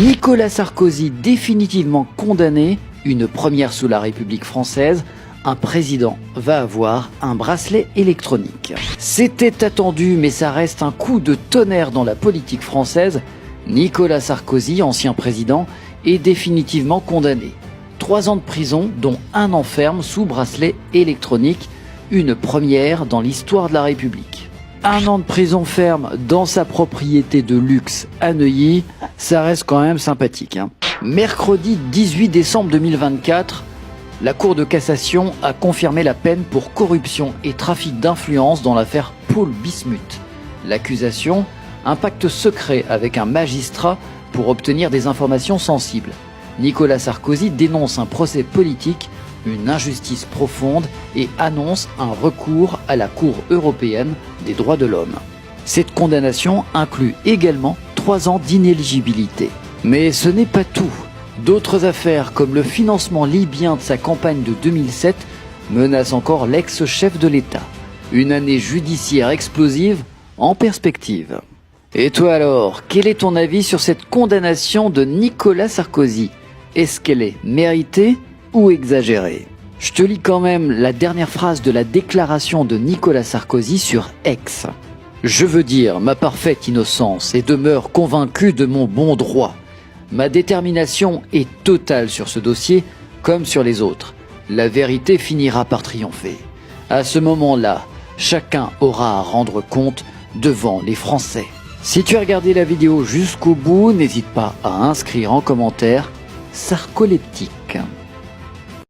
Nicolas Sarkozy définitivement condamné, une première sous la République française, un président va avoir un bracelet électronique. C'était attendu, mais ça reste un coup de tonnerre dans la politique française. Nicolas Sarkozy, ancien président, est définitivement condamné. 3 ans de prison, dont 1 an ferme sous bracelet électronique, une première dans l'histoire de la République. 1 an de prison ferme dans sa propriété de luxe à Neuilly, ça reste quand même sympathique. Mercredi 18 décembre 2024, la Cour de cassation a confirmé la peine pour corruption et trafic d'influence dans l'affaire Paul Bismuth. L'accusation, un pacte secret avec un magistrat pour obtenir des informations sensibles. Nicolas Sarkozy dénonce un procès politique, une injustice profonde et annonce un recours à la Cour européenne des droits de l'homme. Cette condamnation inclut également 3 ans d'inéligibilité. Mais ce n'est pas tout. D'autres affaires comme le financement libyen de sa campagne de 2007 menacent encore l'ex-chef de l'État. Une année judiciaire explosive en perspective. Et toi alors, quel est ton avis sur cette condamnation de Nicolas Sarkozy ? Est-ce qu'elle est méritée ou exagérée ? Je te lis quand même la dernière phrase de la déclaration de Nicolas Sarkozy sur X. « Je veux dire ma parfaite innocence et demeure convaincu de mon bon droit. Ma détermination est totale sur ce dossier comme sur les autres. La vérité finira par triompher. À ce moment-là, chacun aura à rendre compte devant les Français. » Si tu as regardé la vidéo jusqu'au bout, n'hésite pas à inscrire en commentaire Sarkoleptique.